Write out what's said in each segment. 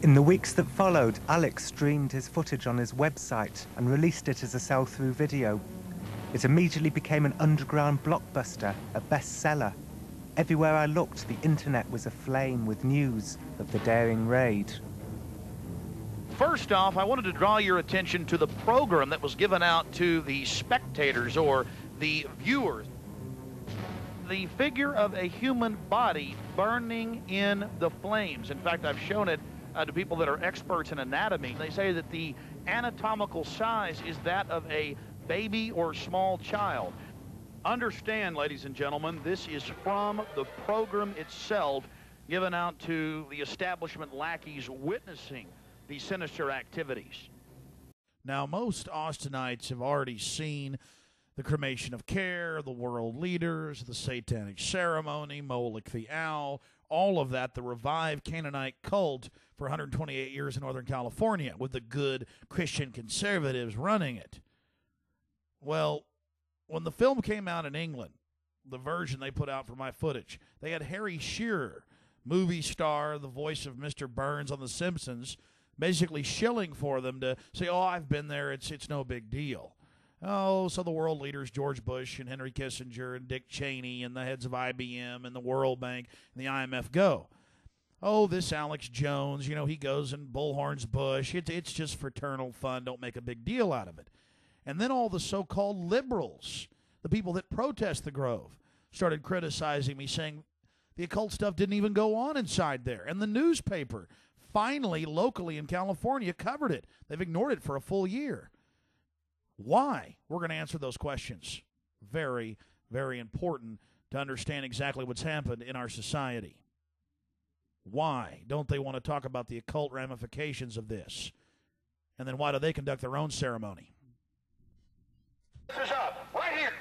In the weeks that followed, Alex streamed his footage on his website and released it as a sell-through video. It immediately became an underground blockbuster, a bestseller. Everywhere I looked, the internet was aflame with news of the daring raid. First off, I wanted to draw your attention to the program that was given out to the spectators or the viewers. The figure of a human body burning in the flames. In fact, I've shown it to people that are experts in anatomy. They say that the anatomical size is that of a baby or small child. Understand, ladies and gentlemen, this is from the program itself given out to the establishment lackeys witnessing these sinister activities. Now, most Austinites have already seen the cremation of Care, the world leaders, the satanic ceremony, Moloch the owl, all of that, the revived Canaanite cult for 128 years in Northern California with the good Christian conservatives running it. Well, when the film came out in England, the version they put out for my footage, they had Harry Shearer, movie star, the voice of Mr. Burns on The Simpsons, basically shilling for them to say, oh, I've been there, it's no big deal. Oh, so the world leaders, George Bush and Henry Kissinger and Dick Cheney and the heads of IBM and the World Bank and the IMF go. Oh, this Alex Jones, you know, he goes and bullhorns Bush. It's just fraternal fun. Don't make a big deal out of it. And then all the so-called liberals, the people that protest the Grove, started criticizing me, saying the occult stuff didn't even go on inside there. And the newspaper, finally, locally in California, covered it. They've ignored it for a full year. Why? We're going to answer those questions. Very, very important to understand exactly what's happened in our society. Why don't they want to talk about the occult ramifications of this? And then why do they conduct their own ceremony? This is up, right here.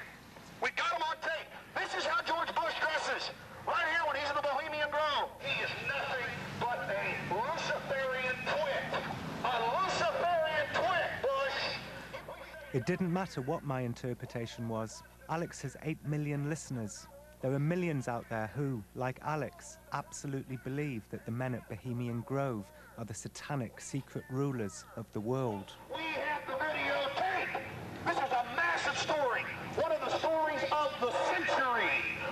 We got him on tape. This is how George Bush dresses. Right here when he's in the Bohemian Grove. He is nothing but a Luciferian twit. A Luciferian twit, Bush. It didn't matter what my interpretation was. Alex has 8 million listeners. There are millions out there who, like Alex, absolutely believe that the men at Bohemian Grove are the satanic secret rulers of the world. We have the videotape. This is a massive story. One of the stories of the century.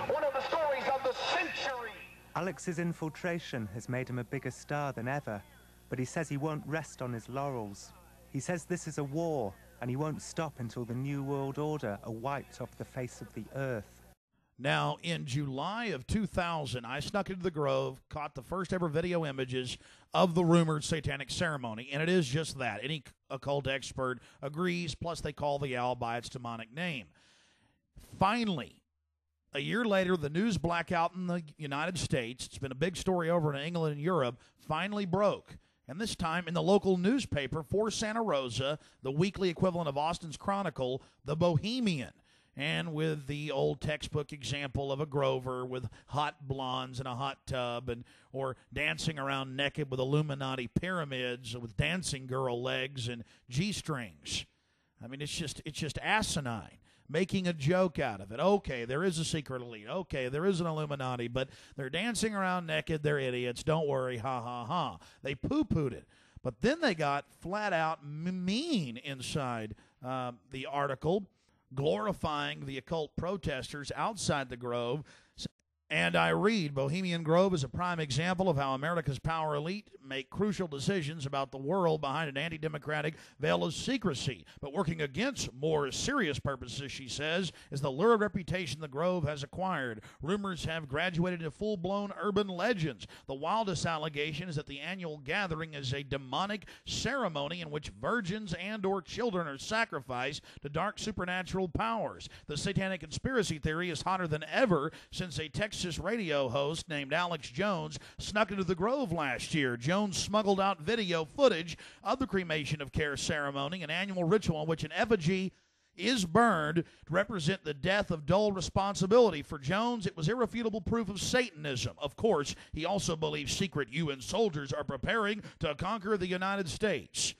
One of the stories of the century. Alex's infiltration has made him a bigger star than ever, but he says he won't rest on his laurels. He says this is a war, and he won't stop until the New World Order are wiped off the face of the earth. Now, in July of 2000, I snuck into the Grove, caught the first ever video images of the rumored satanic ceremony, and it is just that. Any occult expert agrees, plus they call the owl by its demonic name. Finally, a year later, the news blackout in the United States, it's been a big story over in England and Europe, finally broke. And this time in the local newspaper for Santa Rosa, the weekly equivalent of Austin's Chronicle, the Bohemian. And with the old textbook example of a Grover with hot blondes in a hot tub, or dancing around naked with Illuminati pyramids with dancing girl legs and G-strings. I mean, it's just asinine. Making a joke out of it. Okay, there is a secret elite. Okay, there is an Illuminati, but they're dancing around naked. They're idiots. Don't worry. Ha, ha, ha. They poo-pooed it. But then they got flat out mean inside the article, glorifying the occult protesters outside the Grove. And I read, Bohemian Grove is a prime example of how America's power elite make crucial decisions about the world behind an anti-democratic veil of secrecy. But working against more serious purposes, she says, is the lurid reputation the Grove has acquired. Rumors have graduated into full-blown urban legends. The wildest allegation is that the annual gathering is a demonic ceremony in which virgins and or children are sacrificed to dark supernatural powers. The satanic conspiracy theory is hotter than ever since a Texas radio host named Alex Jones snuck into the Grove last year. Jones smuggled out video footage of the cremation of Care ceremony, an annual ritual in which an effigy is burned to represent the death of dull responsibility. For Jones, it was irrefutable proof of Satanism. Of course, he also believes secret UN soldiers are preparing to conquer the United States.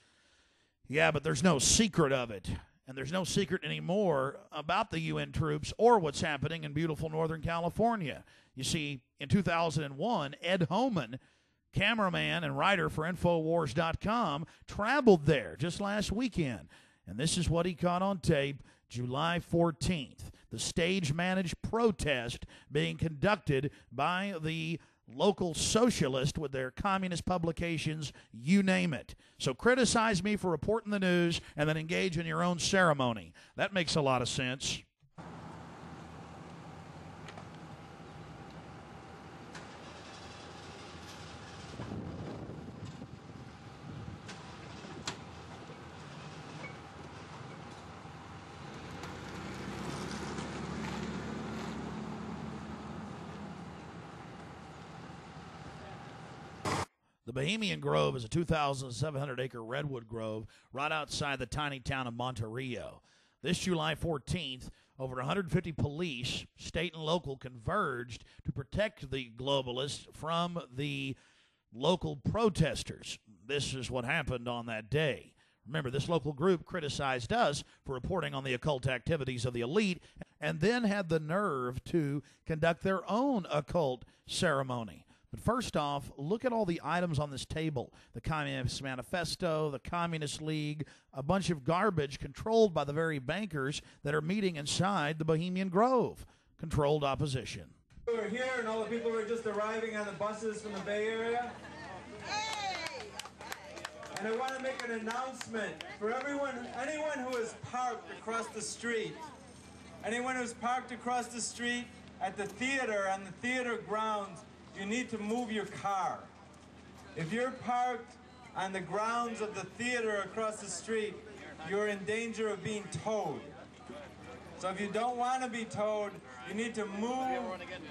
Yeah, but there's no secret of it. And there's no secret anymore about the UN troops or what's happening in beautiful Northern California. You see, in 2001, Ed Homan cameraman and writer for Infowars.com, traveled there just last weekend. And this is what he caught on tape July 14th. The stage-managed protest being conducted by the local socialist with their communist publications, you name it. So criticize me for reporting the news and then engage in your own ceremony. That makes a lot of sense. The Bohemian Grove is a 2,700-acre redwood grove right outside the tiny town of Monterio. This July 14th, over 150 police, state and local, converged to protect the globalists from the local protesters. This is what happened on that day. Remember, this local group criticized us for reporting on the occult activities of the elite and then had the nerve to conduct their own occult ceremony. But first off, look at all the items on this table. The Communist Manifesto, the Communist League, a bunch of garbage controlled by the very bankers that are meeting inside the Bohemian Grove. Controlled opposition. Who are here and all the people who are just arriving on the buses from the Bay Area. And I want to make an announcement for anyone who is parked across the street. Anyone who's parked across the street at the theater, on the theater grounds, you need to move your car. If you're parked on the grounds of the theater across the street, you're in danger of being towed. So if you don't want to be towed, you need to move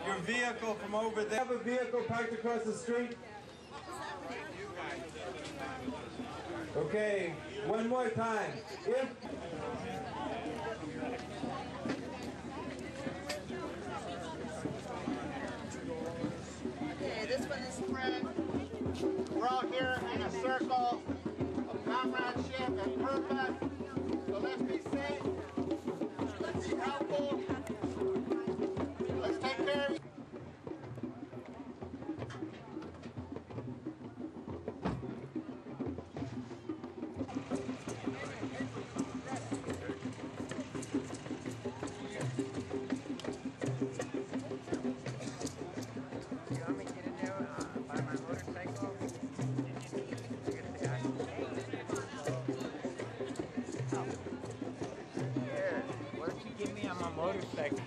your vehicle from over there. Have a vehicle parked across the street? Okay, one more time. This one is spread. We're all here in a circle of comradeship and purpose. So let's be safe. Let's be helpful. Let's take care of each other. Motorcycle.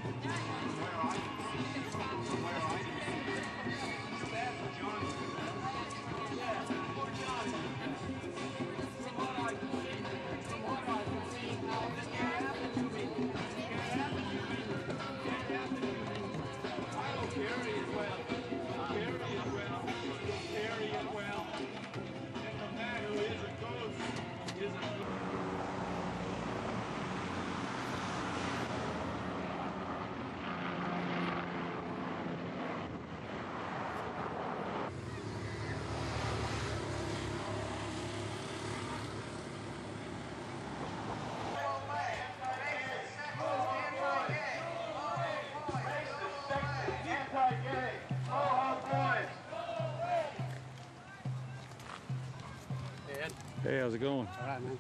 Hey, how's it going? All right, man.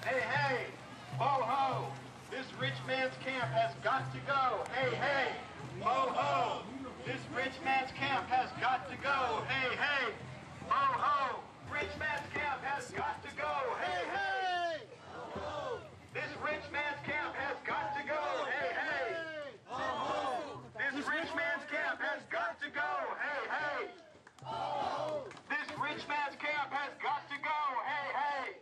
Hey, hey, ho, ho. This rich man's camp has got to go. Hey, hey, ho, ho. This rich man's camp has got to go. Hey, hey, ho, ho. Rich man's camp has got to go. Hey, hey. This rich man's camp has got to go. Hey, hey. This rich man's camp has got to go. Hey, hey. This rich man's camp has got to go. Hey, hey.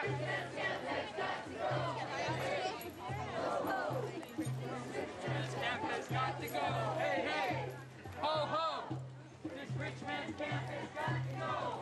This man's camp has got to go. This camp has got to go. Hey, hey. Ho, ho. This rich man's camp has got to go.